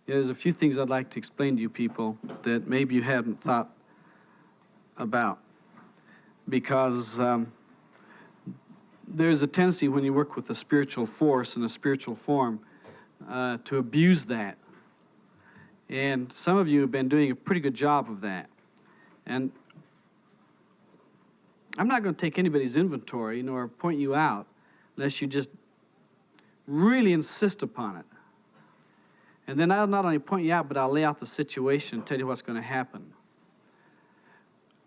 There's a few things I'd like to explain to you people that maybe you hadn't thought about. Because there's a tendency when you work with a spiritual force and a spiritual form to abuse that. And some of you have been doing a pretty good job of that. And I'm not going to take anybody's inventory nor point you out unless you just really insist upon it. And then I'll not only point you out, but I'll lay out the situation and tell you what's going to happen.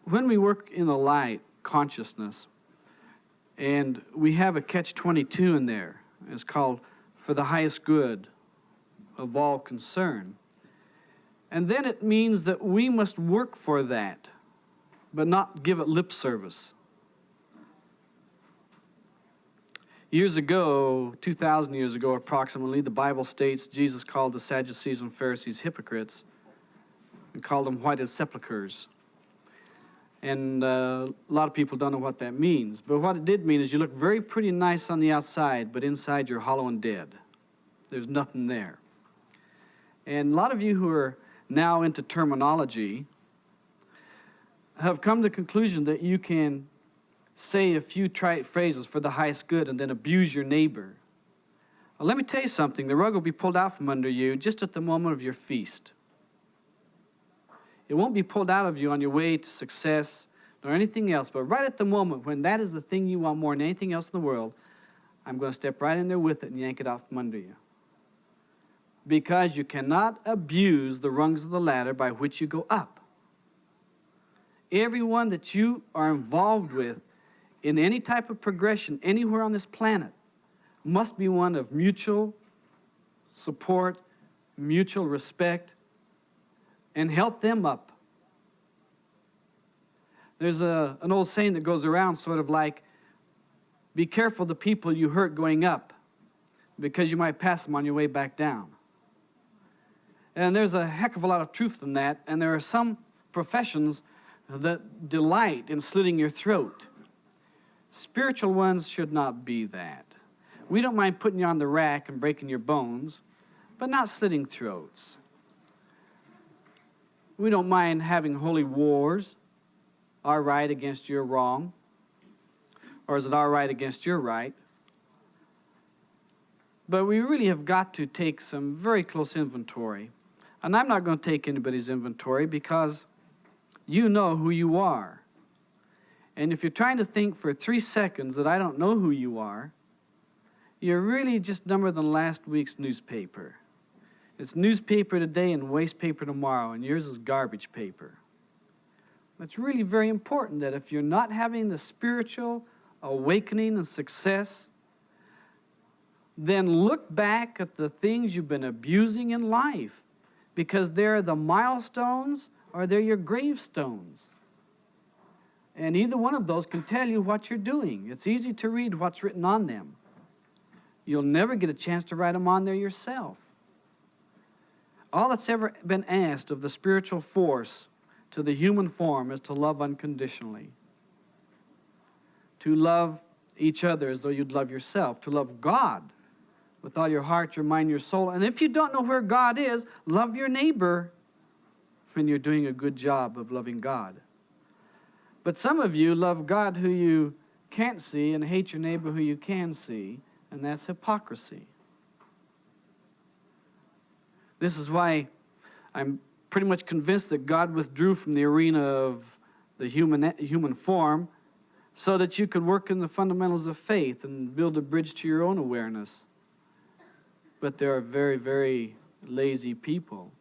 When we work in the light consciousness, and we have a catch-22 in there, it's called for the highest good of all concern. And then it means that we must work for that, but not give it lip service. Years ago, 2,000 years ago approximately, the Bible states Jesus called the Sadducees and Pharisees hypocrites and called them white as sepulchres. And a lot of people don't know what that means. But what it did mean is you look very pretty nice on the outside, but inside you're hollow and dead. There's nothing there. And a lot of you who are now into terminology have come to the conclusion that you can say a few trite phrases for the highest good and then abuse your neighbor. Well, let me tell you something. The rug will be pulled out from under you just at the moment of your feast. It won't be pulled out of you on your way to success nor anything else, but right at the moment when that is the thing you want more than anything else in the world, I'm going to step right in there with it and yank it out from under you. Because you cannot abuse the rungs of the ladder by which you go up. Everyone that you are involved with in any type of progression anywhere on this planet must be one of mutual support, mutual respect, and help them up. There's an old saying that goes around sort of like, be careful the people you hurt going up, because you might pass them on your way back down. And there's a heck of a lot of truth in that, and there are some professions that delight in slitting your throat. Spiritual ones should not be that. We don't mind putting you on the rack and breaking your bones, but not slitting throats. We don't mind having holy wars, our right against your wrong, or is it our right against your right? But we really have got to take some very close inventory. And I'm not going to take anybody's inventory because you know who you are. And if you're trying to think for 3 seconds that I don't know who you are, you're really just dumber than last week's newspaper. It's newspaper today and waste paper tomorrow, and yours is garbage paper. It's really very important that if you're not having the spiritual awakening and success, then look back at the things you've been abusing in life, because they're the milestones or they're your gravestones. And either one of those can tell you what you're doing. It's easy to read what's written on them. You'll never get a chance to write them on there yourself. All that's ever been asked of the spiritual force to the human form is to love unconditionally. To love each other as though you'd love yourself. To love God with all your heart, your mind, your soul. And if you don't know where God is, love your neighbor when you're doing a good job of loving God. But some of you love God who you can't see and hate your neighbor who you can see, and that's hypocrisy. This is why I'm pretty much convinced that God withdrew from the arena of the human form so that you could work in the fundamentals of faith and build a bridge to your own awareness. But there are very, very lazy people.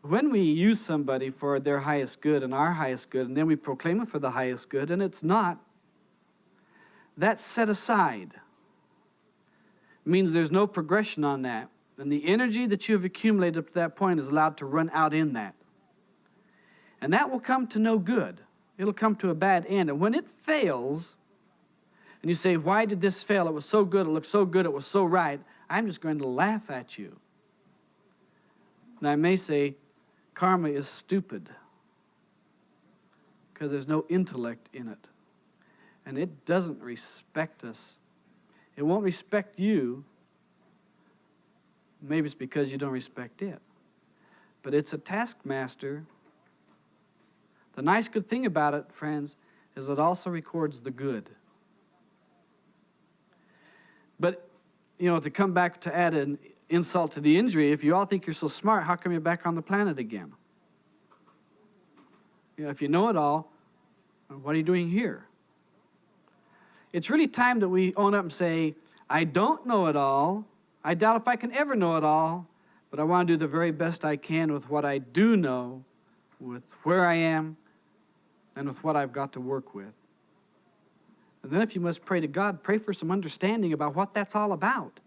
When we use somebody for their highest good and our highest good, and then we proclaim it for the highest good, and it's not, that's set aside. It means there's no progression on that. And the energy that you have accumulated up to that point is allowed to run out in that. And that will come to no good. It'll come to a bad end. And when it fails, and you say, why did this fail? It was so good, it looked so good, it was so right. I'm just going to laugh at you. And I may say, karma is stupid because there's no intellect in it. And it doesn't respect us. It won't respect you Maybe it's because you don't respect it. But it's a taskmaster. The nice good thing about it, friends, is it also records the good. But, to come back to add an insult to the injury, if you all think you're so smart, how come you're back on the planet again? If you know it all, what are you doing here? It's really time that we own up and say, I don't know it all. I doubt if I can ever know it all, but I want to do the very best I can with what I do know, with where I am, and with what I've got to work with. And then if you must pray to God, pray for some understanding about what that's all about.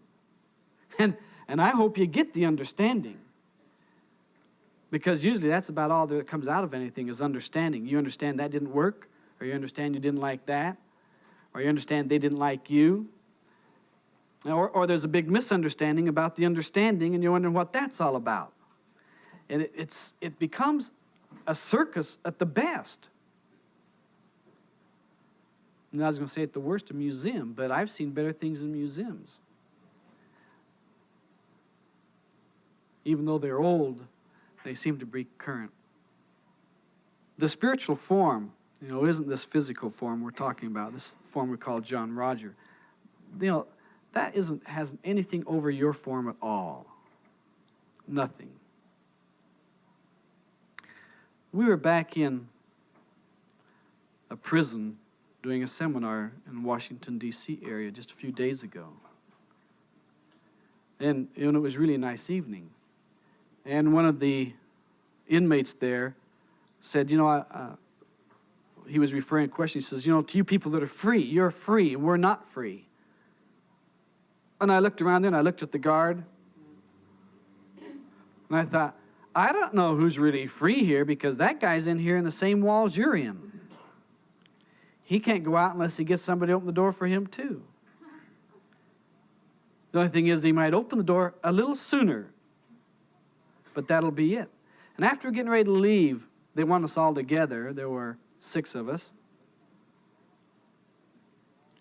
And I hope you get the understanding. Because usually that's about all that comes out of anything is understanding. You understand that didn't work, or you understand you didn't like that, or you understand they didn't like you. Or there's a big misunderstanding about the understanding, and you're wondering what that's all about. And it becomes a circus at the best. And I was going to say at the worst, a museum, but I've seen better things in museums. Even though they're old, they seem to be current. The spiritual form, isn't this physical form we're talking about, this form we call John Roger. That has anything over your form at all. Nothing. We were back in a prison doing a seminar in Washington, D.C. area just a few days ago. And it was really a nice evening. And one of the inmates there said, he was referring to a question. He says, to you people that are free, you're free, and we're not free. And I looked around there, and I looked at the guard. And I thought, I don't know who's really free here, because that guy's in here in the same walls you're in. He can't go out unless he gets somebody to open the door for him, too. The only thing is he might open the door a little sooner, but that'll be it. And after we're getting ready to leave, they want us all together. There were 6 of us.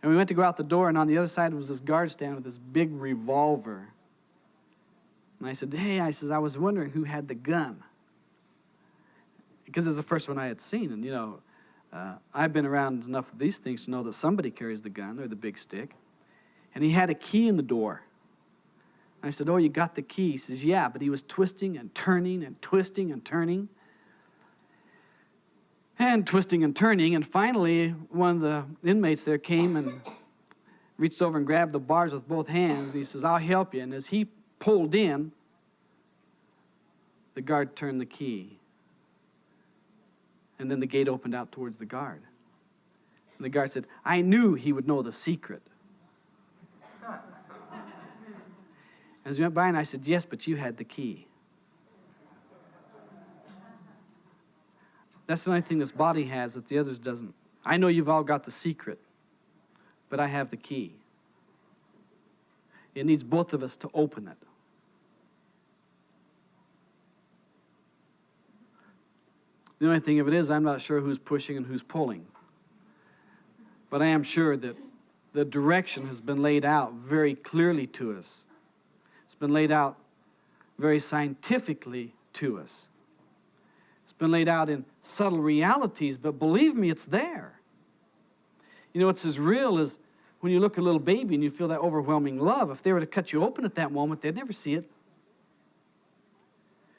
And we went to go out the door, and on the other side was this guard stand with this big revolver. And I said, hey, I was wondering who had the gun. Because it's the first one I had seen. And, I've been around enough of these things to know that somebody carries the gun or the big stick. And he had a key in the door. I said, oh, you got the key? He says, yeah, but he was twisting and turning and twisting and turning. And twisting and turning. And finally, one of the inmates there came and reached over and grabbed the bars with both hands. And he says, I'll help you. And as he pulled in, the guard turned the key. And then the gate opened out towards the guard. And the guard said, I knew he would know the secret. As we went by, and I said, yes, but you had the key. That's the only thing this body has that the others doesn't. I know you've all got the secret, but I have the key. It needs both of us to open it. The only thing of it is, I'm not sure who's pushing and who's pulling. But I am sure that the direction has been laid out very clearly to us. It's been laid out very scientifically to us. It's been laid out in subtle realities, but believe me, it's there. What's as real as when you look at a little baby and you feel that overwhelming love. If they were to cut you open at that moment, they'd never see it.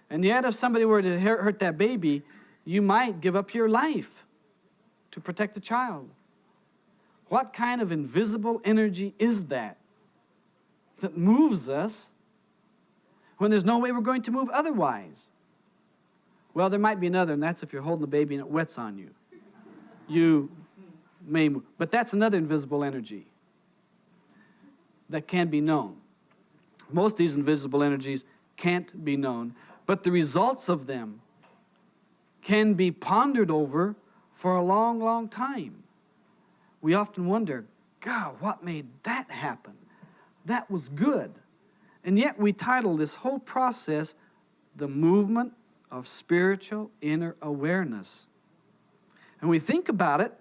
And yet, if somebody were to hurt that baby, you might give up your life to protect the child. What kind of invisible energy is that moves us when there's no way we're going to move otherwise? Well, there might be another, and that's if you're holding the baby and it wets on you. You may move. But that's another invisible energy that can be known. Most of these invisible energies can't be known, but the results of them can be pondered over for a long, long time. We often wonder, God, what made that happen? That was good. And yet we title this whole process, The Movement of Spiritual Inner Awareness. And we think about it,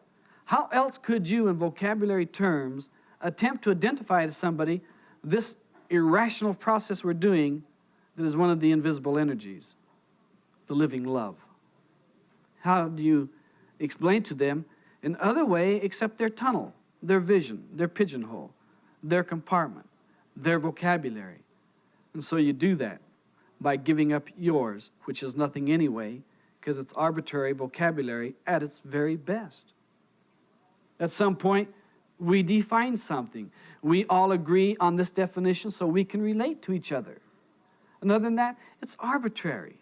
how else could you, in vocabulary terms, attempt to identify to somebody this irrational process we're doing that is one of the invisible energies, the living love. How do you explain to them in other way except their tunnel, their vision, their pigeonhole, their compartment, their vocabulary? And so you do that by giving up yours, which is nothing anyway, because it's arbitrary vocabulary at its very best. At some point, we define something. We all agree on this definition so we can relate to each other. And other than that, it's arbitrary.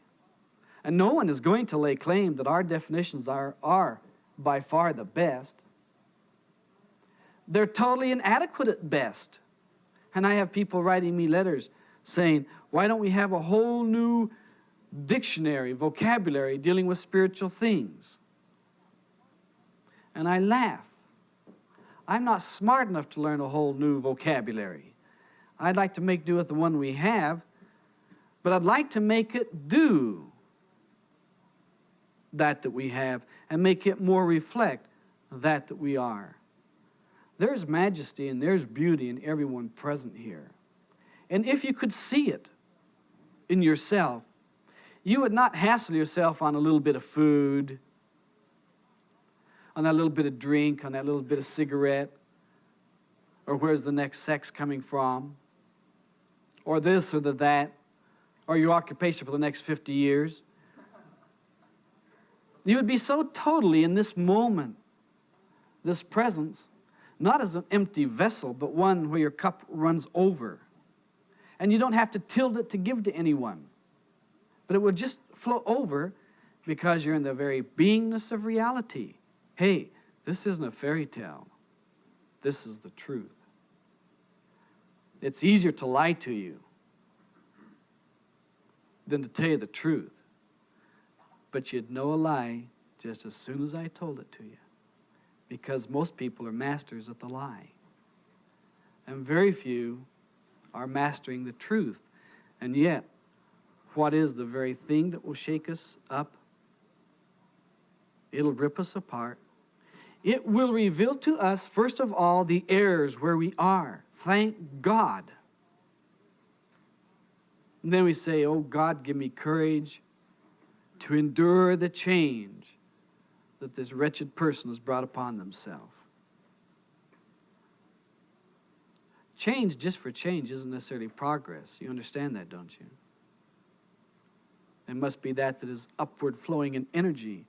And no one is going to lay claim that our definitions are by far the best. They're totally inadequate at best. And I have people writing me letters saying, why don't we have a whole new dictionary, vocabulary dealing with spiritual things? And I laugh. I'm not smart enough to learn a whole new vocabulary. I'd like to make do with the one we have, but I'd like to make it do that we have and make it more reflect that we are. There's majesty and there's beauty in everyone present here. And if you could see it in yourself, you would not hassle yourself on a little bit of food, on that little bit of drink, on that little bit of cigarette, or where's the next sex coming from, or this or that, or your occupation for the next 50 years. You would be so totally in this moment, this presence, not as an empty vessel, but one where your cup runs over. And you don't have to tilt it to give to anyone, but it would just flow over because you're in the very beingness of reality. Hey, this isn't a fairy tale. This is the truth. It's easier to lie to you than to tell you the truth. But you'd know a lie just as soon as I told it to you, because most people are masters at the lie. And very few are mastering the truth. And yet, what is the very thing that will shake us up? It'll rip us apart. It will reveal to us, first of all, the errors where we are. Thank God. And then we say, oh God, give me courage to endure the change that this wretched person has brought upon themselves. Change just for change isn't necessarily progress. You understand that, don't you? It must be that is upward flowing in energy,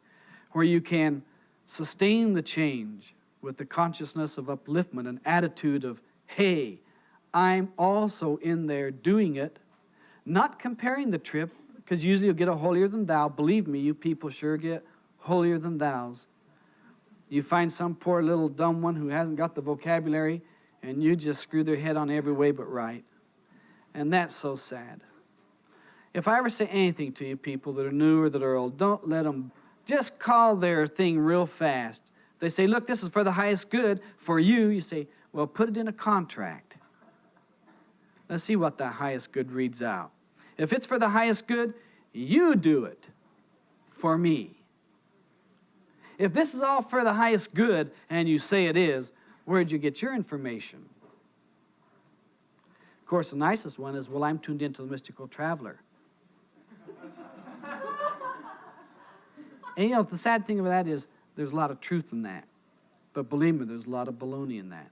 where you can sustain the change with the consciousness of upliftment, an attitude of, hey, I'm also in there doing it, not comparing the trip, because usually you'll get a holier than thou. Believe me, you people sure get holier than thous. You find some poor little dumb one who hasn't got the vocabulary, and you just screw their head on every way but right. And that's so sad. If I ever say anything to you people that are new or that are old, don't let them just call their thing real fast. If they say, look, this is for the highest good for you, you say, well, put it in a contract. Let's see what the highest good reads out. If it's for the highest good, you do it for me. If this is all for the highest good and you say it is, where'd you get your information? Of course, the nicest one is, well, I'm tuned into the mystical traveler. And you know, the sad thing about that is there's a lot of truth in that. But believe me, there's a lot of baloney in that.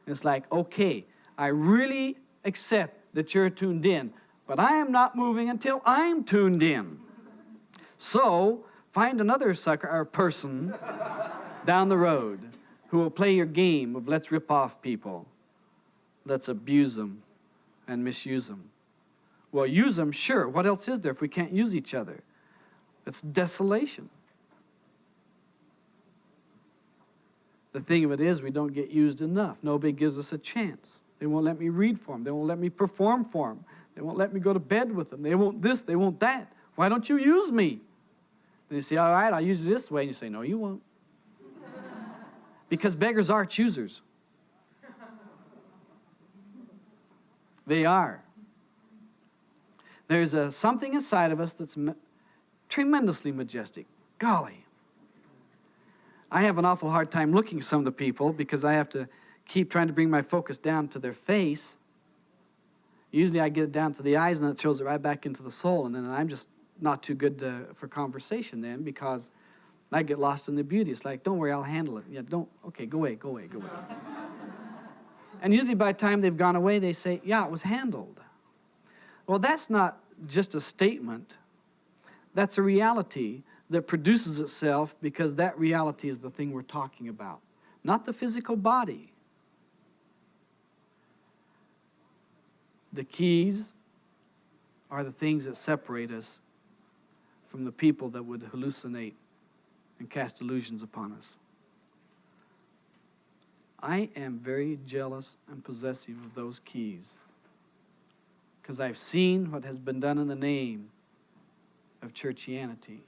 And it's like, okay, I really accept that you're tuned in, but I am not moving until I'm tuned in. So find another sucker or person down the road who will play your game of let's rip off people. Let's abuse them and misuse them. Well, use them, sure. What else is there if we can't use each other? It's desolation. The thing of it is, we don't get used enough. Nobody gives us a chance. They won't let me read for them. They won't let me perform for them. They won't let me go to bed with them. They won't this, they won't that. Why don't you use me? Then you say, all right, I'll use it this way. And you say, no, you won't. Because beggars are choosers. They are. There's something inside of us that's tremendously majestic. Golly. I have an awful hard time looking at some of the people because I have to keep trying to bring my focus down to their face. Usually I get it down to the eyes, and then it throws it right back into the soul, and then I'm just not too good for conversation then, because I get lost in the beauty. It's like, don't worry, I'll handle it. Yeah, okay, go away. And usually by the time they've gone away, they say, yeah, it was handled. Well, that's not just a statement. That's a reality that produces itself because that reality is the thing we're talking about, not the physical body. The keys are the things that separate us from the people that would hallucinate and cast illusions upon us. I am very jealous and possessive of those keys because I've seen what has been done in the name of churchianity.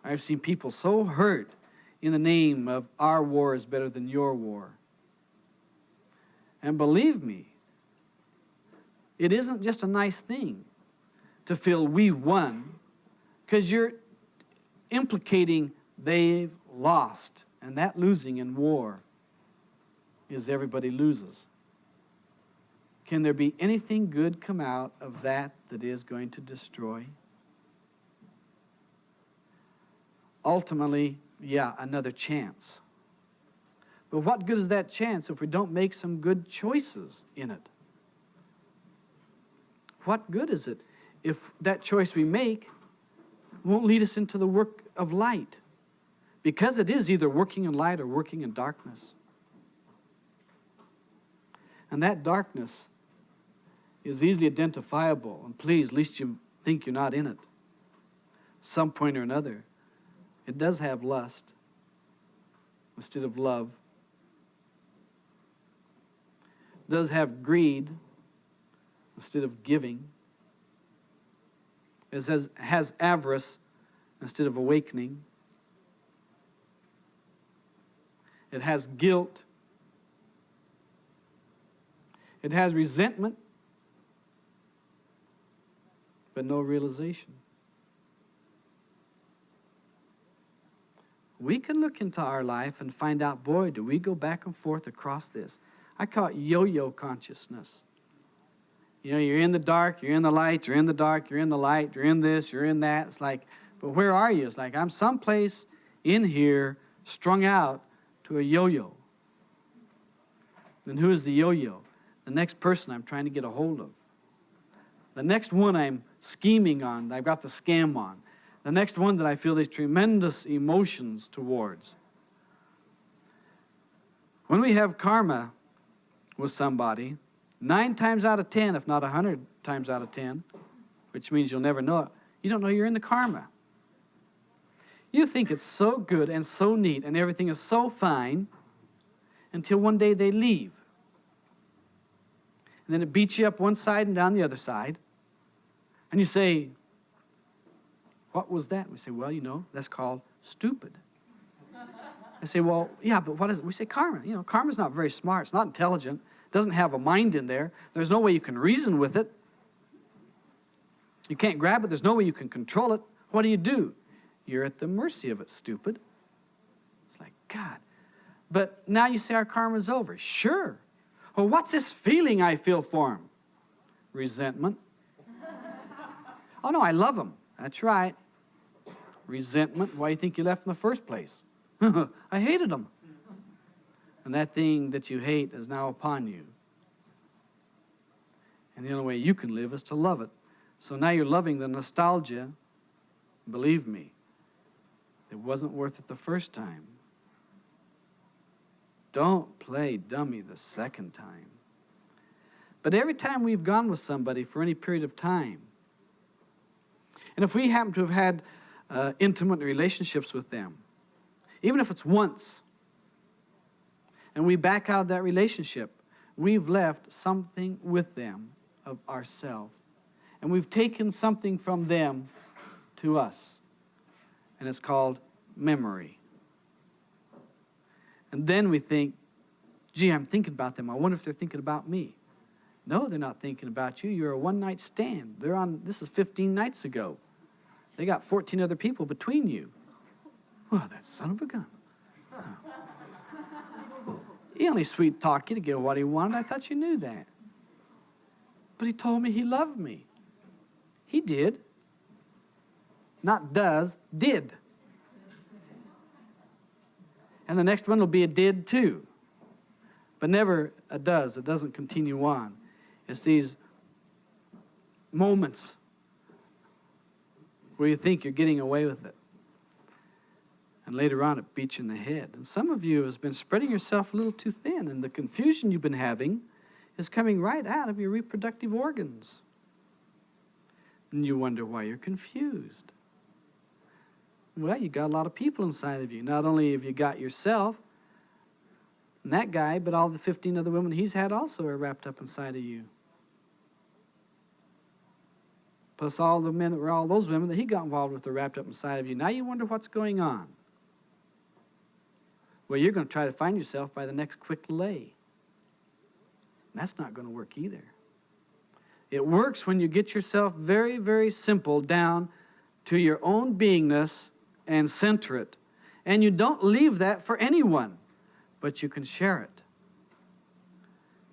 I've seen people so hurt in the name of our war is better than your war. And believe me, it isn't just a nice thing to feel we won, because you're implicating they've lost. And that losing in war is everybody loses. Can there be anything good come out of that is going to destroy? Ultimately, yeah, another chance. But what good is that chance if we don't make some good choices in it? What good is it if that choice we make won't lead us into the work of light? Because it is either working in light or working in darkness. And that darkness is easily identifiable. And please, at least you think you're not in it. Some point or another, it does have lust instead of love. It does have greed instead of giving. It has avarice instead of awakening. It has guilt. It has resentment, but no realization. We can look into our life and find out, boy, do we go back and forth across this. I call it yo-yo consciousness. You know, you're in the dark, you're in the light, you're in the dark, you're in the light, you're in this, you're in that. It's like, but where are you? It's like, I'm someplace in here, strung out to a yo-yo. Then who is the yo-yo? The next person I'm trying to get a hold of. The next one I'm scheming on, I've got the scam on. The next one that I feel these tremendous emotions towards. When we have karma with somebody, 9 times out of 10, if not 100 times out of 10, which means you'll never know it, you don't know you're in the karma. You think it's so good and so neat and everything is so fine until one day they leave. And then it beats you up one side and down the other side. And you say, what was that? And we say, well, you know, that's called stupid. I say, well, yeah, but what is it? We say karma. You know, karma's not very smart. It's not intelligent. It doesn't have a mind in there. There's no way you can reason with it. You can't grab it. There's no way you can control it. What do? You're at the mercy of it, stupid. It's like, God. But now you say our karma's over. Sure. Well, what's this feeling I feel for him? Resentment. Oh, no, I love him. That's right. Resentment. Why do you think you left in the first place? I hated him. And that thing that you hate is now upon you. And the only way you can live is to love it. So now you're loving the nostalgia. Believe me, it wasn't worth it the first time. Don't play dummy the second time. But every time we've gone with somebody for any period of time, and if we happen to have had intimate relationships with them, even if it's once, and we back out of that relationship, we've left something with them of ourselves. And we've taken something from them to us. And it's called memory. And then we think, gee, I'm thinking about them. I wonder if they're thinking about me. No, they're not thinking about you. You're a one-night stand. This is 15 nights ago. They got 14 other people between you. Oh, that son of a gun. Oh. He only sweet-talked you to get what he wanted. I thought you knew that. But he told me he loved me. He did. Not does, did. And the next one will be a did too. But never a does. It doesn't continue on. It's these moments where you think you're getting away with it. And later on, it beats you in the head. And some of you have been spreading yourself a little too thin, and the confusion you've been having is coming right out of your reproductive organs. And you wonder why you're confused. Well, you got a lot of people inside of you. Not only have you got yourself and that guy, but all the 15 other women he's had also are wrapped up inside of you. Plus all the men, or all those women that he got involved with are wrapped up inside of you. Now you wonder what's going on. Well, you're going to try to find yourself by the next quick lay. That's not going to work either. It works when you get yourself very, very simple down to your own beingness and center it. And you don't leave that for anyone, but you can share it.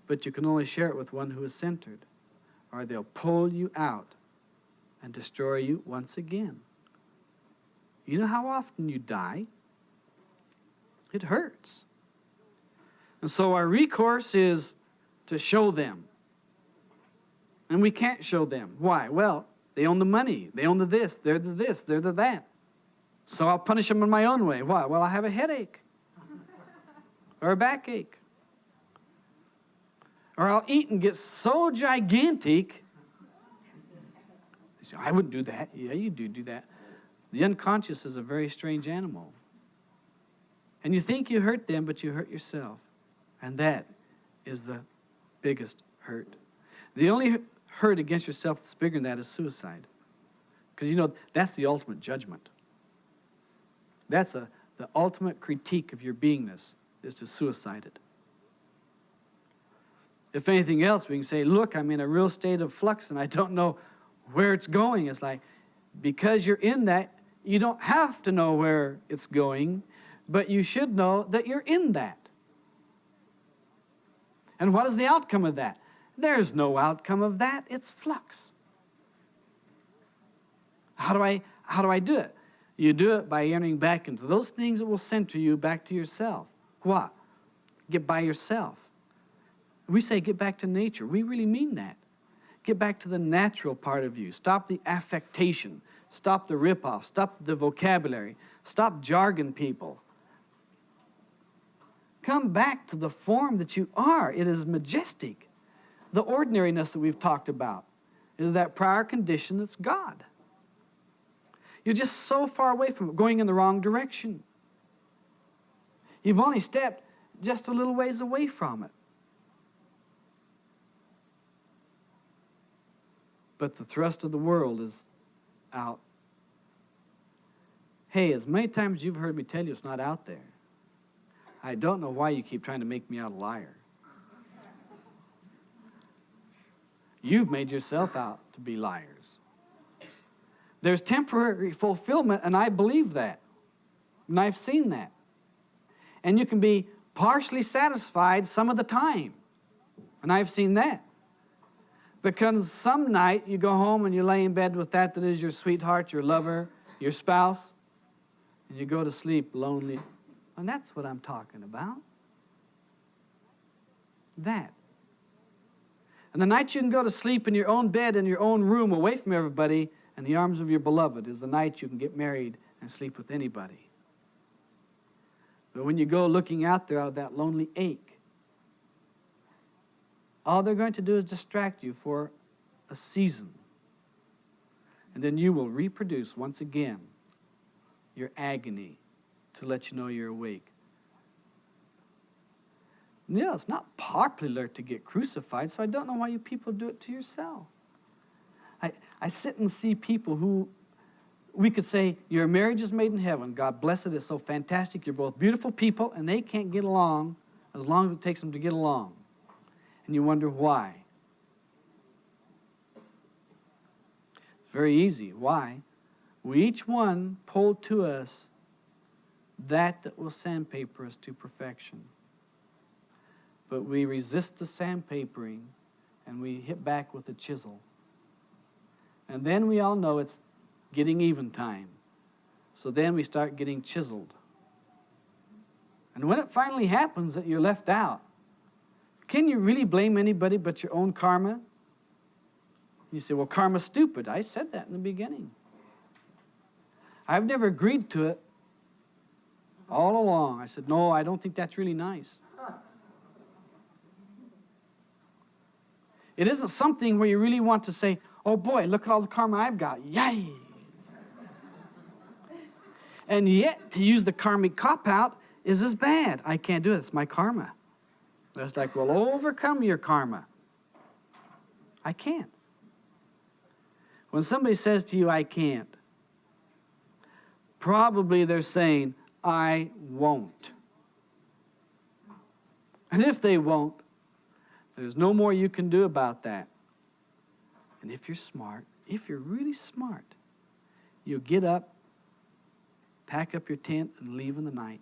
But you can only share it with one who is centered, or they'll pull you out and destroy you once again. You know how often you die? It hurts. And so our recourse is to show them. And we can't show them. Why? Well, they own the money. They own the this. They're the this. They're the that. So I'll punish them in my own way. Why? Well, I have a headache. Or a backache. Or I'll eat and get so gigantic. You say, I wouldn't do that. Yeah, you do that. The unconscious is a very strange animal. And you think you hurt them, but you hurt yourself. And that is the biggest hurt. The only hurt against yourself that's bigger than that is suicide. Because, you know, that's the ultimate judgment. That's the ultimate critique of your beingness, is to suicide it. If anything else, we can say, look, I'm in a real state of flux and I don't know where it's going. It's like, because you're in that, you don't have to know where it's going, but you should know that you're in that. And what is the outcome of that? There's no outcome of that. It's flux. How do I do it? You do it by entering back into those things that will center you back to yourself. What? Get by yourself. We say get back to nature. We really mean that. Get back to the natural part of you. Stop the affectation. Stop the rip-off. Stop the vocabulary. Stop jargon people. Come back to the form that you are. It is majestic. The ordinariness that we've talked about is that prior condition that's God. You're just so far away from it, going in the wrong direction. You've only stepped just a little ways away from it. But the thrust of the world is out. Hey, as many times as you've heard me tell you it's not out there, I don't know why you keep trying to make me out a liar. You've made yourself out to be liars. There's temporary fulfillment, and I believe that. And I've seen that. And you can be partially satisfied some of the time. And I've seen that. Because some night you go home and you lay in bed with that is your sweetheart, your lover, your spouse, and you go to sleep lonely. And that's what I'm talking about. That. And the night you can go to sleep in your own bed, in your own room, away from everybody, in the arms of your beloved, is the night you can get married and sleep with anybody. But when you go looking out there out of that lonely ache, all they're going to do is distract you for a season. And then you will reproduce once again your agony to let you know you're awake. Yeah, it's not popular to get crucified, so I don't know why you people do it to yourself. I sit and see people who, we could say, your marriage is made in heaven. God bless it. It's so fantastic. You're both beautiful people, and they can't get along as long as it takes them to get along. And you wonder why. It's very easy. Why? We each one pull to us that will sandpaper us to perfection. But we resist the sandpapering and we hit back with a chisel. And then we all know it's getting even time. So then we start getting chiseled. And when it finally happens that you're left out, can you really blame anybody but your own karma? You say, well, karma's stupid. I said that in the beginning. I've never agreed to it all along. I said, no, I don't think that's really nice. It isn't something where you really want to say, oh boy, look at all the karma I've got. Yay! And yet, to use the karmic cop-out is as bad. I can't do it. It's my karma. It's like, well, overcome your karma. I can't. When somebody says to you, I can't, probably they're saying, I won't. And if they won't, there's no more you can do about that. And if you're smart, if you're really smart, you'll get up, pack up your tent, and leave in the night.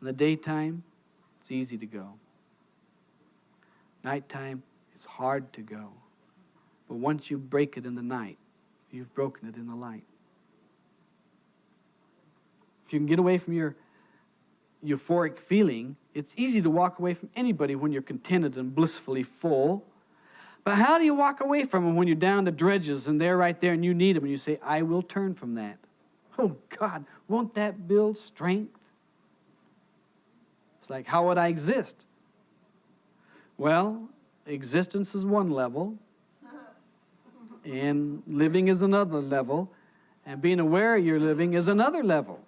In the daytime, it's easy to go. Nighttime, it's hard to go. But once you break it in the night, you've broken it in the light. If you can get away from your euphoric feeling, it's easy to walk away from anybody when you're contented and blissfully full. But how do you walk away from them when you're down the dredges and they're right there and you need them and you say, I will turn from that? Oh God, won't that build strength? It's like, how would I exist? Well, existence is one level, and living is another level, and being aware you're living is another level.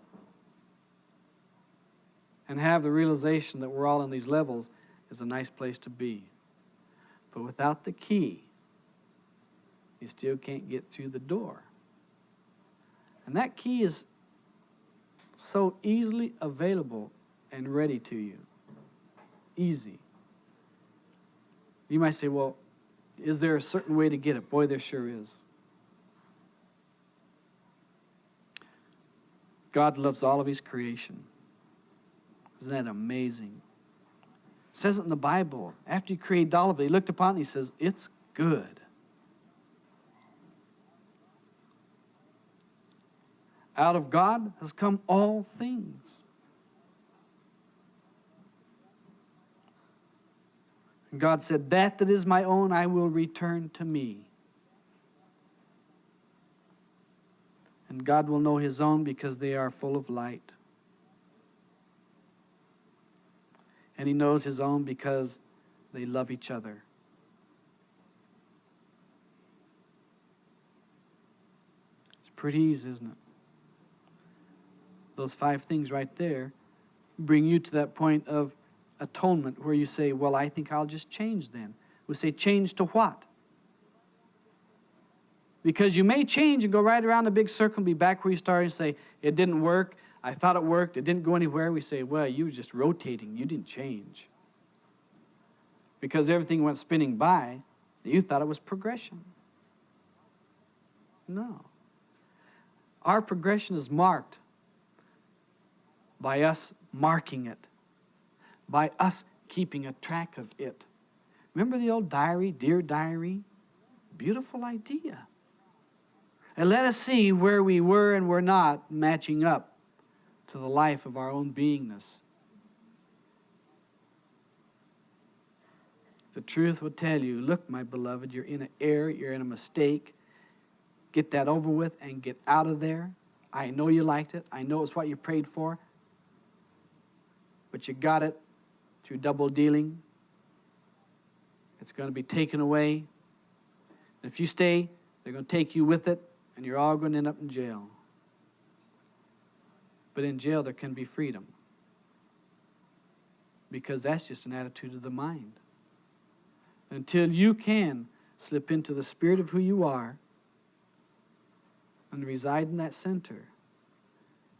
And have the realization that we're all in these levels is a nice place to be. But without the key, you still can't get through the door. And that key is so easily available and ready to you. Easy. You might say, well, is there a certain way to get it? Boy, there sure is. God loves all of His creation. Isn't that amazing? It says it in the Bible. After He created all of it, He looked upon it and He says, it's good. Out of God has come all things. And God said, that is my own, I will return to me. And God will know His own because they are full of light. And He knows His own because they love each other. It's pretty easy, isn't it? Those 5 things right there bring you to that point of atonement where you say, well, I think I'll just change then. We say, change to what? Because you may change and go right around the big circle and be back where you started and say, it didn't work. I thought it worked. It didn't go anywhere. We say, well, you were just rotating. You didn't change. Because everything went spinning by, you thought it was progression. No. Our progression is marked by us marking it, by us keeping a track of it. Remember the old diary, Dear Diary? Beautiful idea. And let us see where we were and were not matching up to the life of our own beingness. The truth will tell you, look, my beloved, you're in an error, you're in a mistake. Get that over with and get out of there. I know you liked it. I know it's what you prayed for. But you got it through double dealing. It's going to be taken away. And if you stay, they're going to take you with it, and you're all going to end up in jail. But in jail, there can be freedom. Because that's just an attitude of the mind. Until you can slip into the spirit of who you are and reside in that center,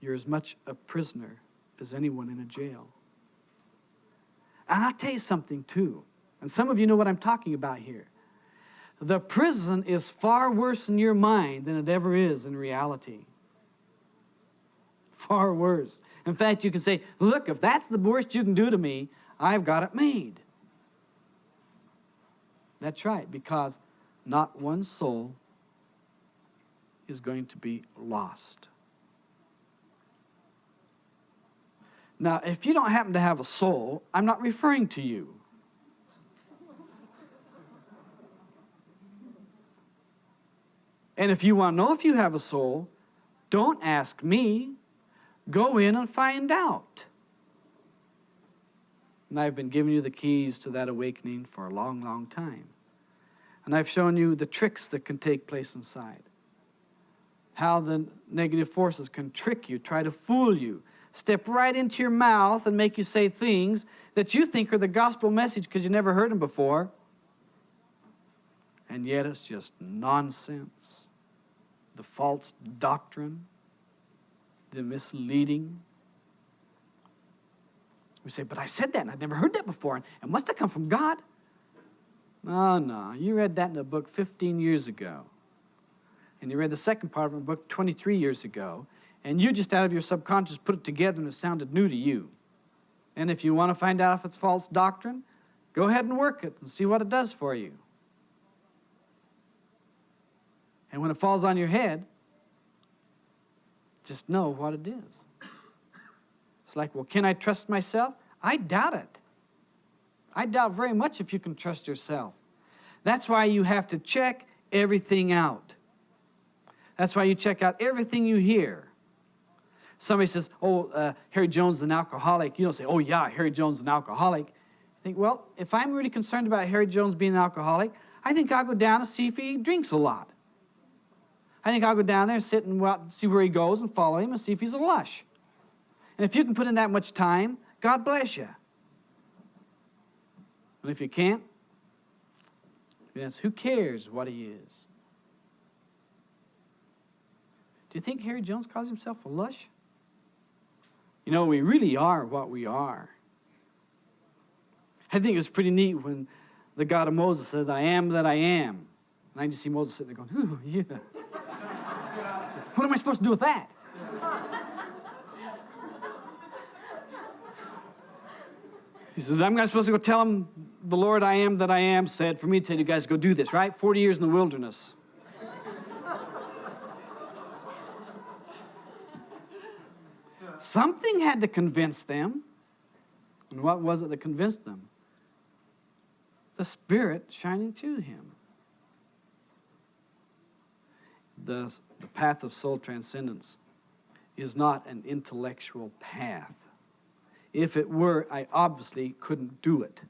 you're as much a prisoner as anyone in a jail. And I'll tell you something too, and some of you know what I'm talking about here. The prison is far worse in your mind than it ever is in reality. Far worse. In fact, you can say, look, if that's the worst you can do to me, I've got it made. That's right, because not one soul is going to be lost. Now, if you don't happen to have a soul, I'm not referring to you. And if you want to know if you have a soul, don't ask me. Go in and find out. And I've been giving you the keys to that awakening for a long, long time. And I've shown you the tricks that can take place inside. How the negative forces can trick you, try to fool you, step right into your mouth and make you say things that you think are the gospel message because you never heard them before. And yet it's just nonsense. The false doctrine, the misleading. We say, but I said that and I'd never heard that before. And it must have come from God. No. You read that in a book 15 years ago. And you read the second part of a book 23 years ago. And you just out of your subconscious put it together and it sounded new to you. And if you want to find out if it's false doctrine, go ahead and work it and see what it does for you. And when it falls on your head, just know what it is. It's like, well, can I trust myself? I doubt it. I doubt very much if you can trust yourself. That's why you have to check everything out. That's why you check out everything you hear. Somebody says, Harry Jones is an alcoholic. You don't say, oh, yeah, Harry Jones is an alcoholic. You think, well, if I'm really concerned about Harry Jones being an alcoholic, I think I'll go down and see if he drinks a lot. I think I'll go down there and sit and see where he goes and follow him and see if he's a lush. And if you can put in that much time, God bless you. But if you can't, then who cares what he is? Do you think Harry Jones calls himself a lush? You know, we really are what we are. I think it was pretty neat when the God of Moses said, I am that I am. And I just see Moses sitting there going, ooh, yeah. What am I supposed to do with that? He says, I'm not supposed to go tell him the Lord I am that I am said for me to tell you guys to go do this, right? 40 years in the wilderness. Something had to convince them. And what was it that convinced them? The Spirit shining through him. The path of soul transcendence is not an intellectual path. If it were, I obviously couldn't do it.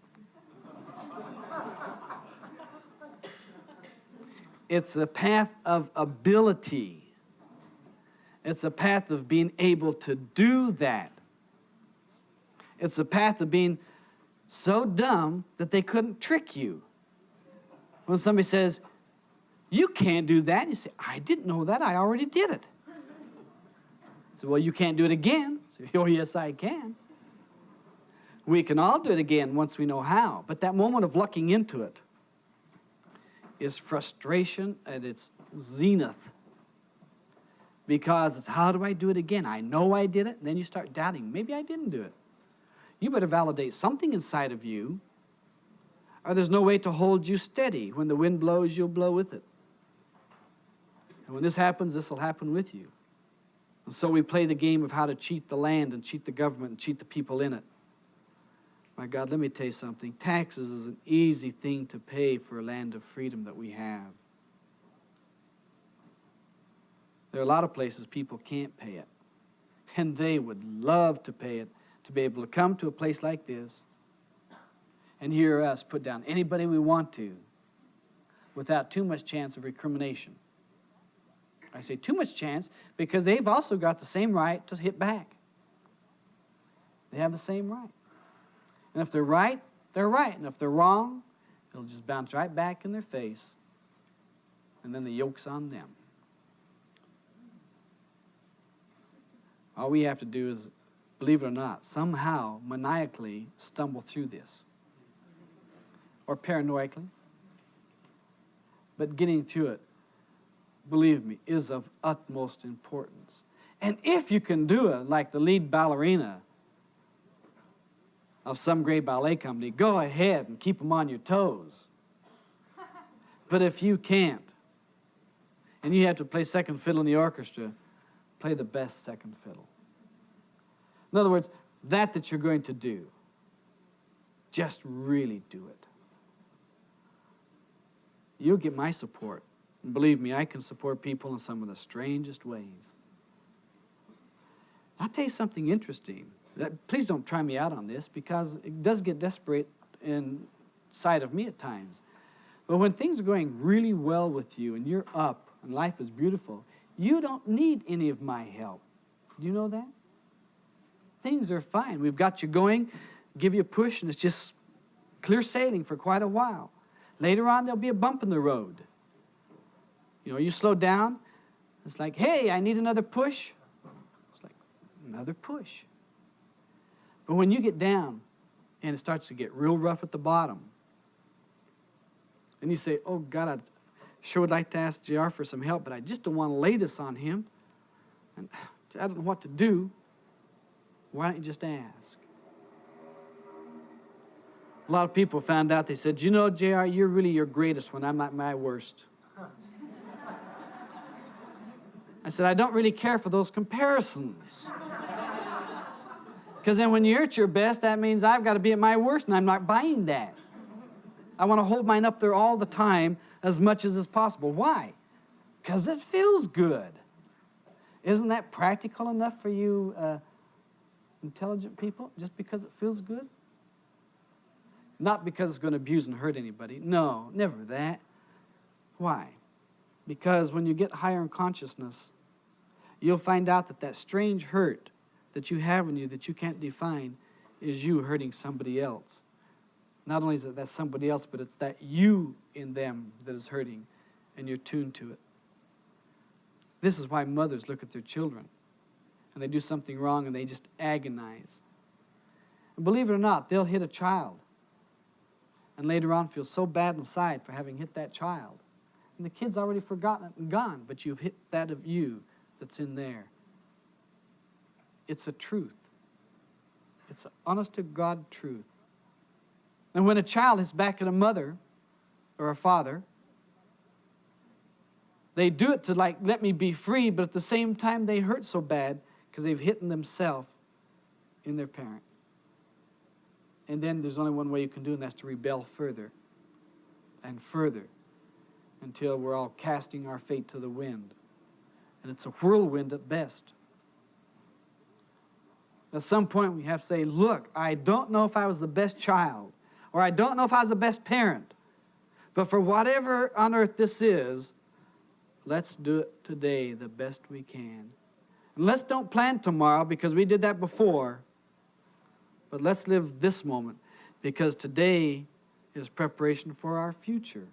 It's a path of ability. It's a path of being able to do that. It's a path of being so dumb that they couldn't trick you. When somebody says, you can't do that, you say, I didn't know that, I already did it. So, well, you can't do it again. Say, oh, yes, I can. We can all do it again once we know how. But that moment of lucking into it is frustration at its zenith. Because it's, how do I do it again? I know I did it. And then you start doubting, maybe I didn't do it. You better validate something inside of you, or there's no way to hold you steady. When the wind blows, you'll blow with it. And when this happens, this will happen with you. And so we play the game of how to cheat the land and cheat the government and cheat the people in it. My God, let me tell you something. Taxes is an easy thing to pay for a land of freedom that we have. There are a lot of places people can't pay it. And they would love to pay it to be able to come to a place like this and hear us put down anybody we want to without too much chance of recrimination. I say too much chance because they've also got the same right to hit back. They have the same right. And if they're right, they're right. And if they're wrong, it'll just bounce right back in their face. And then the yoke's on them. All we have to do is, believe it or not, somehow maniacally stumble through this. Or paranoidally. But getting through it, believe me, is of utmost importance. And if you can do it like the lead ballerina of some great ballet company, go ahead and keep them on your toes. But if you can't, and you have to play second fiddle in the orchestra, play the best second fiddle. In other words, that you're going to do, just really do it. You'll get my support. And believe me, I can support people in some of the strangest ways. I'll tell you something interesting. Please don't try me out on this, because it does get desperate inside of me at times. But when things are going really well with you and you're up and life is beautiful, you don't need any of my help. Do you know that? Things are fine. We've got you going, give you a push, and it's just clear sailing for quite a while. Later on, there'll be a bump in the road. You know, you slow down, it's like, hey, I need another push. It's like, another push. But when you get down and it starts to get real rough at the bottom, and you say, oh, God, I sure would like to ask JR for some help, but I just don't want to lay this on him, and I don't know what to do. Why don't you just ask? A lot of people found out, they said, you know, JR, you're really your greatest when I'm at my worst. I said, I don't really care for those comparisons. Because then when you're at your best, that means I've got to be at my worst, and I'm not buying that. I want to hold mine up there all the time as much as is possible. Why? Because it feels good. Isn't that practical enough for you intelligent people, just because it feels good? Not because it's going to abuse and hurt anybody. No, never that. Why? Because when you get higher in consciousness, you'll find out that that strange hurt that you have in you that you can't define is you hurting somebody else. Not only is it that somebody else, but it's that you in them that is hurting, and you're tuned to it. This is why mothers look at their children, and they do something wrong, and they just agonize. And believe it or not, they'll hit a child, and later on feel so bad inside for having hit that child. And the kid's already forgotten it and gone, but you've hit that of you that's in there. It's a truth. It's an honest-to-God truth. And when a child hits back at a mother or a father, they do it to, like, let me be free, but at the same time they hurt so bad because they've hit themselves in their parent. And then there's only one way you can do it, and that's to rebel further and further until we're all casting our fate to the wind. And it's a whirlwind at best. At some point we have to say, look, I don't know if I was the best child, or I don't know if I was the best parent, but for whatever on earth this is, let's do it today the best we can. And let's don't plan tomorrow, because we did that before, but let's live this moment, because today is preparation for our future.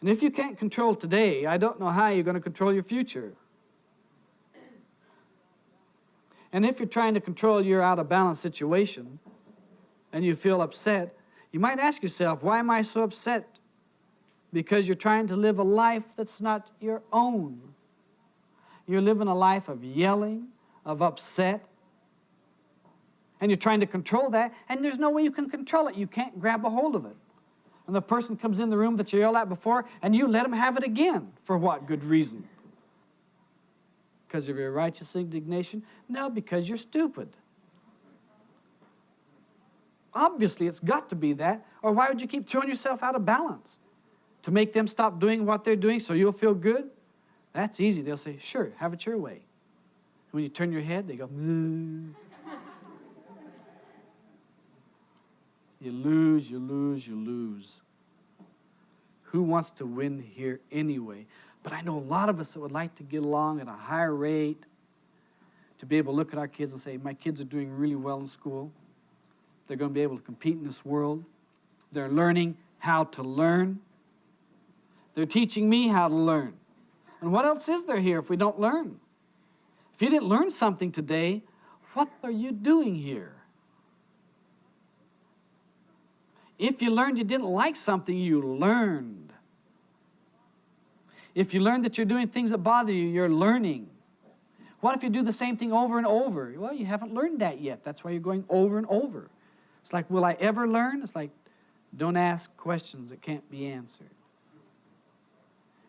And if you can't control today, I don't know how you're going to control your future. And if you're trying to control your out-of-balance situation and you feel upset, you might ask yourself, why am I so upset? Because you're trying to live a life that's not your own. You're living a life of yelling, of upset, and you're trying to control that, and there's no way you can control it. You can't grab a hold of it. And the person comes in the room that you yelled at before, and you let them have it again. For what good reason? Because of your righteous indignation? No, because you're stupid. Obviously, it's got to be that, or why would you keep throwing yourself out of balance? To make them stop doing what they're doing so you'll feel good? That's easy. They'll say, sure, have it your way. And when you turn your head, they go, moo. You lose, you lose, you lose. Who wants to win here anyway? But I know a lot of us that would like to get along at a higher rate, to be able to look at our kids and say, my kids are doing really well in school. They're going to be able to compete in this world. They're learning how to learn. They're teaching me how to learn. And what else is there here if we don't learn? If you didn't learn something today, what are you doing here? If you learned you didn't like something, you learned. If you learned that you're doing things that bother you, you're learning. What if you do the same thing over and over? Well, you haven't learned that yet. That's why you're going over and over. It's like, will I ever learn? It's like, don't ask questions that can't be answered.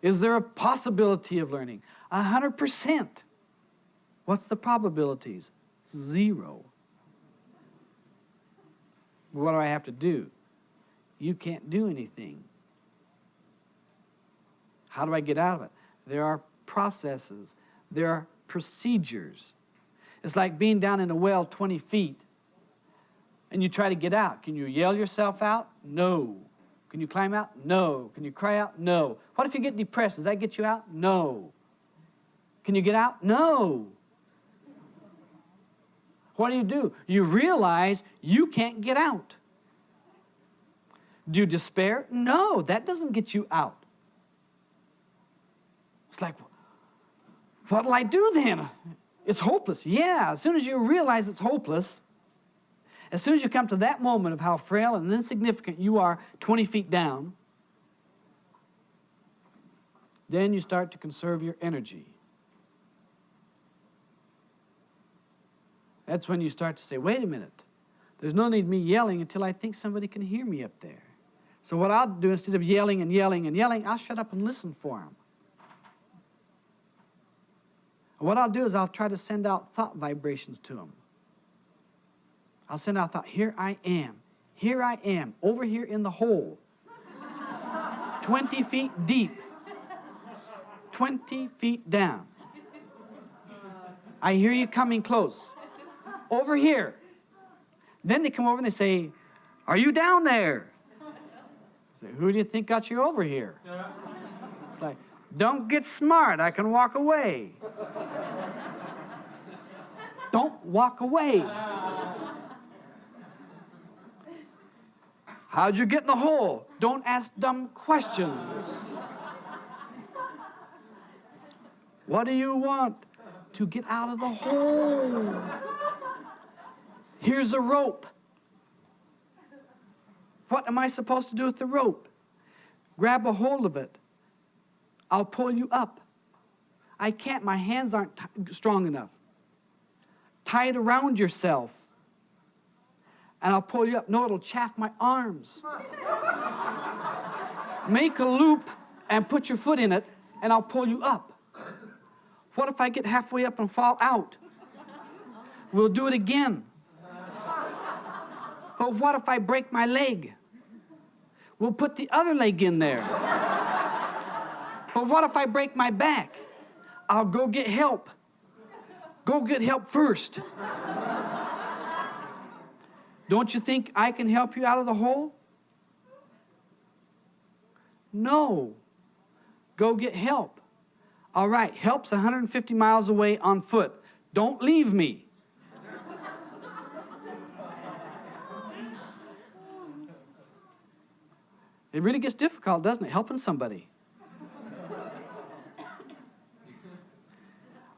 Is there a possibility of learning? 100%. What's the probabilities? 0. What do I have to do? You can't do anything. How do I get out of it? There are processes. There are procedures. It's like being down in a well 20 feet and you try to get out. Can you yell yourself out? No. Can you climb out? No. Can you cry out? No. What if you get depressed? Does that get you out? No. Can you get out? No. What do? You realize you can't get out. Do you despair? No, that doesn't get you out. It's like, what'll I do then? It's hopeless. Yeah, as soon as you realize it's hopeless, as soon as you come to that moment of how frail and insignificant you are 20 feet down, then you start to conserve your energy. That's when you start to say, wait a minute, there's no need me yelling until I think somebody can hear me up there. So what I'll do, instead of yelling and yelling and yelling, I'll shut up and listen for them. What I'll do is I'll try to send out thought vibrations to them. I'll send out thought, here I am, over here in the hole, 20 feet deep, 20 feet down. I hear you coming close, over here. Then they come over and they say, are you down there? I say, who do you think got you over here? It's like, don't get smart, I can walk away. Don't walk away. How'd you get in the hole? Don't ask dumb questions. What do you want? To get out of the hole. Here's a rope. What am I supposed to do with the rope? Grab a hold of it. I'll pull you up. I can't, my hands aren't strong enough. Tie it around yourself. And I'll pull you up. No, it'll chafe my arms. Make a loop and put your foot in it, and I'll pull you up. What if I get halfway up and fall out? We'll do it again. But what if I break my leg? We'll put the other leg in there. But what if I break my back? I'll go get help. Go get help first. Don't you think I can help you out of the hole? No. Go get help. All right, help's 150 miles away on foot. Don't leave me. It really gets difficult, doesn't it, helping somebody?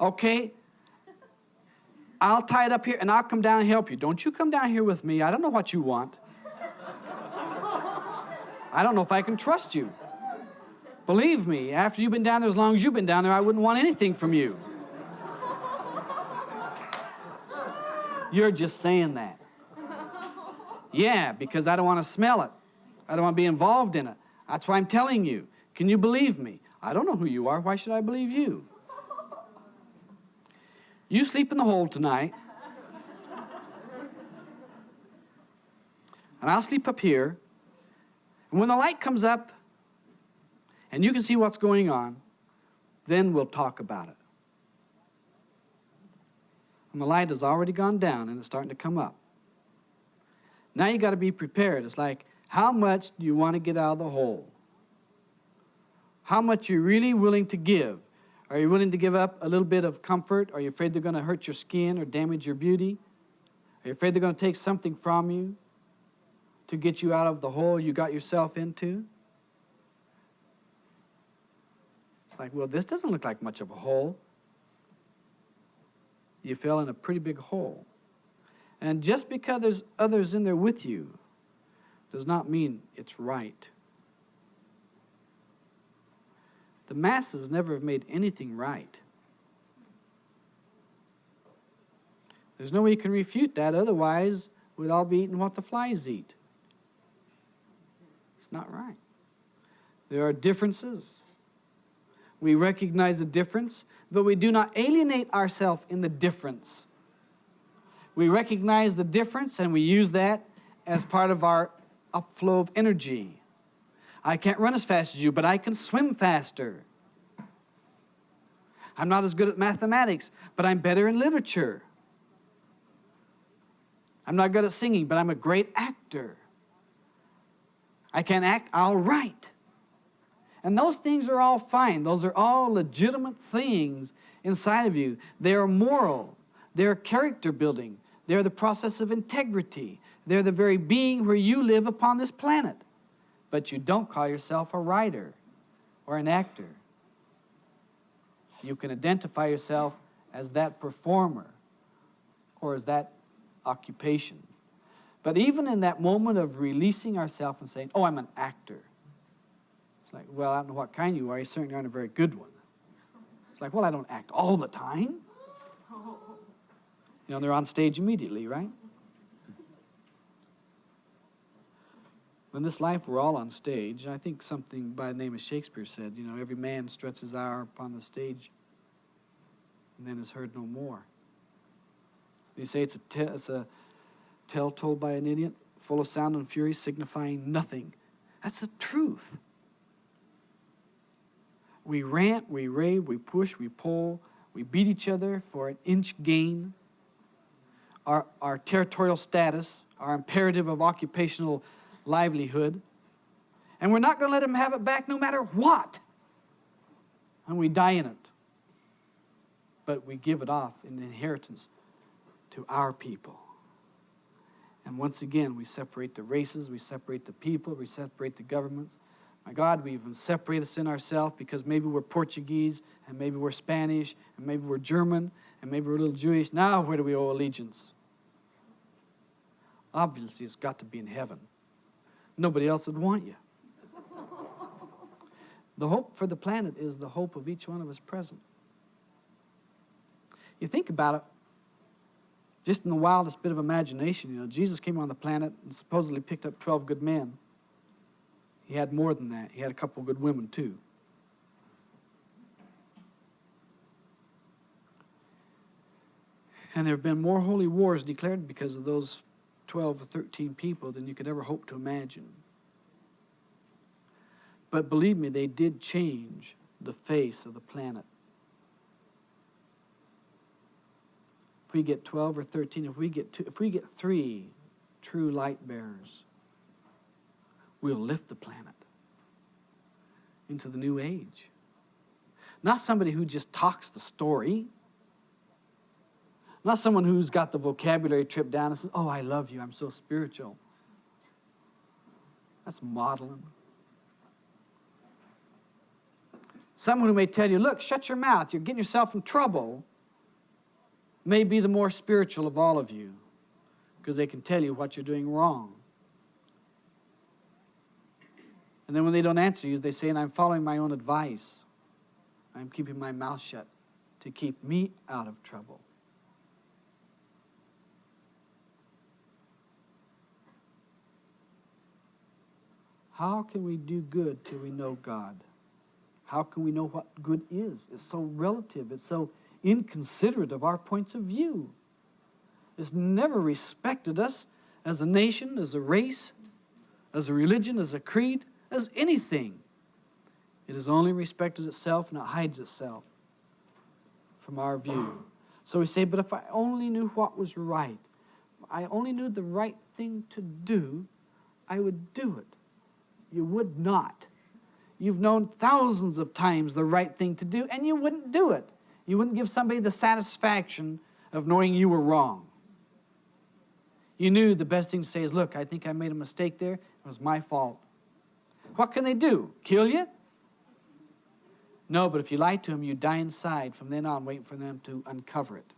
Okay, I'll tie it up here and I'll come down and help you. Don't you come down here with me. I don't know what you want. I don't know if I can trust you. Believe me, after you've been down there as long as you've been down there, I wouldn't want anything from you. You're just saying that. Yeah, because I don't want to smell it. I don't want to be involved in it. That's why I'm telling you. Can you believe me? I don't know who you are. Why should I believe you? You sleep in the hole tonight. And I'll sleep up here. And when the light comes up and you can see what's going on, then we'll talk about it. And the light has already gone down and it's starting to come up. Now you got to be prepared. It's like, how much do you want to get out of the hole? How much are you really willing to give? Are you willing to give up a little bit of comfort? Are you afraid they're going to hurt your skin or damage your beauty? Are you afraid they're going to take something from you to get you out of the hole you got yourself into? It's like, well, this doesn't look like much of a hole. You fell in a pretty big hole. And just because there's others in there with you does not mean it's right. The masses never have made anything right. There's no way you can refute that. Otherwise, we'd all be eating what the flies eat. It's not right. There are differences. We recognize the difference, but we do not alienate ourselves in the difference. We recognize the difference, and we use that as part of our upflow of energy. I can't run as fast as you, but I can swim faster. I'm not as good at mathematics, but I'm better in literature. I'm not good at singing, but I'm a great actor. I can't act, I'll write. And those things are all fine. Those are all legitimate things inside of you. They are moral. They're character building. They're the process of integrity. They're the very being where you live upon this planet. But you don't call yourself a writer or an actor. You can identify yourself as that performer or as that occupation. But even in that moment of releasing ourselves and saying, oh, I'm an actor. It's like, well, I don't know what kind you are. You certainly aren't a very good one. It's like, well, I don't act all the time. You know, they're on stage immediately, right? In this life, we're all on stage. I think something by the name of Shakespeare said, you know, every man struts his hour upon the stage and then is heard no more. You say it's a tale told by an idiot, full of sound and fury, signifying nothing. That's the truth. We rant, we rave, we push, we pull, we beat each other for an inch gain. Our territorial status, our imperative of occupational livelihood. And we're not going to let them have it back no matter what. And we die in it. But we give it off in inheritance to our people. And once again, we separate the races, we separate the people, we separate the governments. My God, we even separate us in ourselves because maybe we're Portuguese, and maybe we're Spanish, and maybe we're German, and maybe we're a little Jewish. Now, where do we owe allegiance? Obviously, it's got to be in heaven. Nobody else would want you. The hope for the planet is the hope of each one of us present. You think about it, just in the wildest bit of imagination, you know, Jesus came on the planet and supposedly picked up 12 good men. He had more than that. He had a couple of good women, too. And there have been more holy wars declared because of those 12 or 13 people than you could ever hope to imagine. But believe me, they did change the face of the planet. If we get 12 or 13, if we get 3 true light bearers, we'll lift the planet into the new age. Not somebody who just talks the story. Not someone who's got the vocabulary trip down and says, oh, I love you, I'm so spiritual. That's modeling. Someone who may tell you, look, shut your mouth, you're getting yourself in trouble, may be the more spiritual of all of you, because they can tell you what you're doing wrong. And then when they don't answer you, they say, and I'm following my own advice. I'm keeping my mouth shut to keep me out of trouble. How can we do good till we know God? How can we know what good is? It's so relative. It's so inconsiderate of our points of view. It's never respected us as a nation, as a race, as a religion, as a creed, as anything. It has only respected itself, and it hides itself from our view. So we say, but if I only knew what was right, if I only knew the right thing to do, I would do it. You would not. You've known thousands of times the right thing to do, and you wouldn't do it. You wouldn't give somebody the satisfaction of knowing you were wrong. You knew the best thing to say is, look, I think I made a mistake there. It was my fault. What can they do? Kill you? No, but if you lie to them, you die inside from then on, waiting for them to uncover it.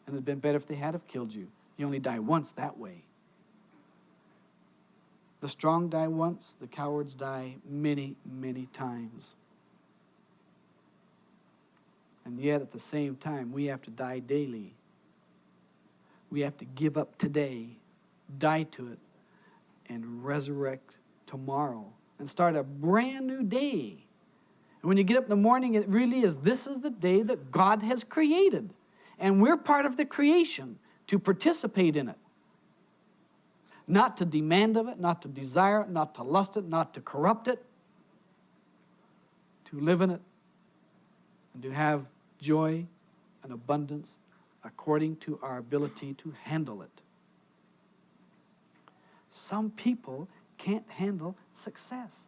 And it would have been better if they had have killed you. You only die once that way. The strong die once, the cowards die many, many times. And yet at the same time, we have to die daily We have to give up today, die to it, and resurrect tomorrow and start a brand new day. And when you get up in the morning, it really is, this is the day that God has created. And we're part of the creation to participate in it. Not to demand of it, not to desire it, not to lust it, not to corrupt it. To live in it and to have joy and abundance according to our ability to handle it. Some people can't handle success.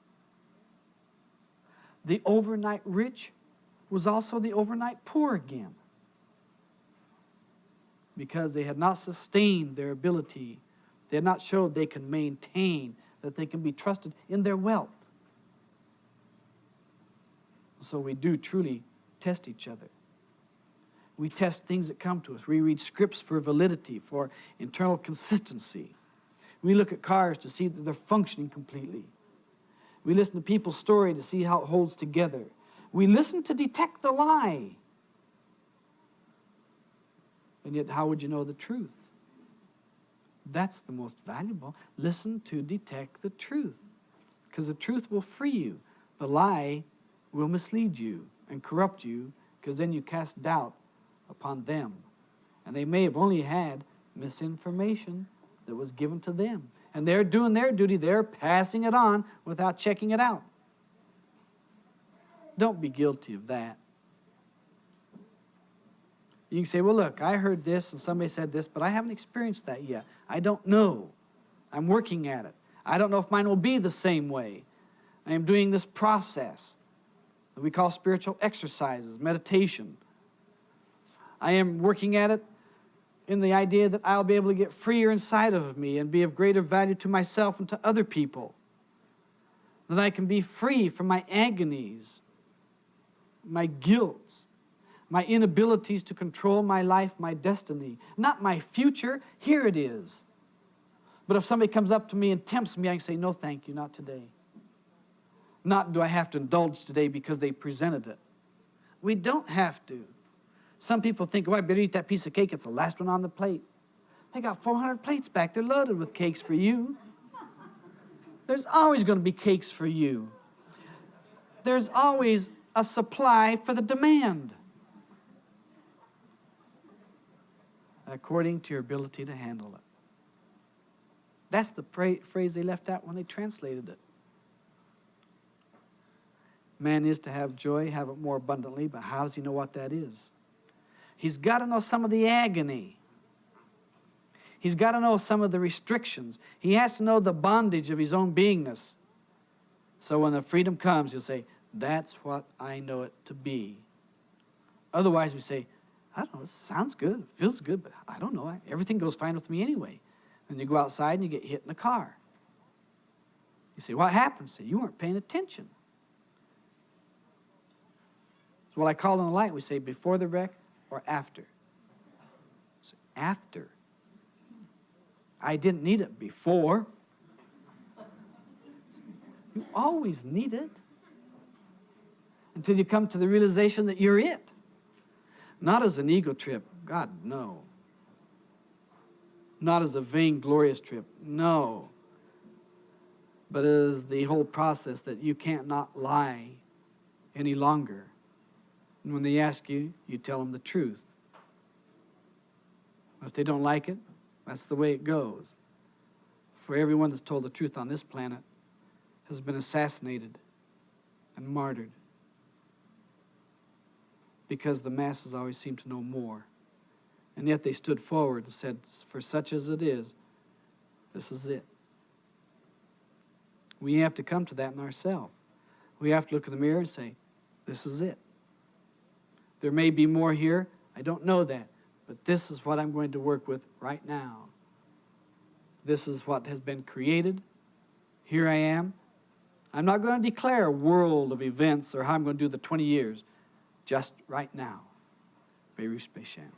The overnight rich was also the overnight poor again, because they had not sustained their ability. They had not showed they can maintain, that they can be trusted in their wealth. So we do truly test each other. We test things that come to us. We read scripts for validity, for internal consistency. We look at cars to see that they're functioning completely. We listen to people's story to see how it holds together. We listen to detect the lie. And yet, how would you know the truth? That's the most valuable. Listen to detect the truth, because the truth will free you. The lie will mislead you and corrupt you, because then you cast doubt upon them. And they may have only had misinformation that was given to them. And they're doing their duty. They're passing it on without checking it out. Don't be guilty of that. You can say, well, look, I heard this and somebody said this, but I haven't experienced that yet. I don't know. I'm working at it. I don't know if mine will be the same way. I am doing this process that we call spiritual exercises, meditation. I am working at it in the idea that I'll be able to get freer inside of me and be of greater value to myself and to other people. That I can be free from my agonies, my guilt, my inabilities to control my life, my destiny. Not my future, here it is. But if somebody comes up to me and tempts me, I can say, no, thank you, not today. Not do I have to indulge today because they presented it. We don't have to. Some people think, oh, I better eat that piece of cake. It's the last one on the plate. They got 400 plates back. They're loaded with cakes for you. There's always going to be cakes for you. There's always a supply for the demand, according to your ability to handle it. That's the phrase they left out when they translated it. Man is to have joy, have it more abundantly, but how does he know what that is? He's got to know some of the agony. He's got to know some of the restrictions. He has to know the bondage of his own beingness. So when the freedom comes, he'll say, that's what I know it to be. Otherwise, we say, I don't know, it sounds good, it feels good, but I don't know, everything goes fine with me anyway. And you go outside and you get hit in the car. You say, what happened? You say, you weren't paying attention. So what I call on the light, we say before the wreck or after. So after. I didn't need it before. You always need it until you come to the realization that you're it. Not as an ego trip. God, no. Not as a vainglorious trip. No. But as the whole process that you can't not lie any longer. And when they ask you, you tell them the truth. If they don't like it, that's the way it goes. For everyone that's told the truth on this planet has been assassinated and martyred, because the masses always seem to know more. And yet they stood forward and said, for such as it is, this is it. We have to come to that in ourselves. We have to look in the mirror and say, this is it. There may be more here. I don't know that. But this is what I'm going to work with right now. This is what has been created. Here I am. I'm not going to declare a world of events or how I'm going to do the 20 years. Just right now. Berush Beshem.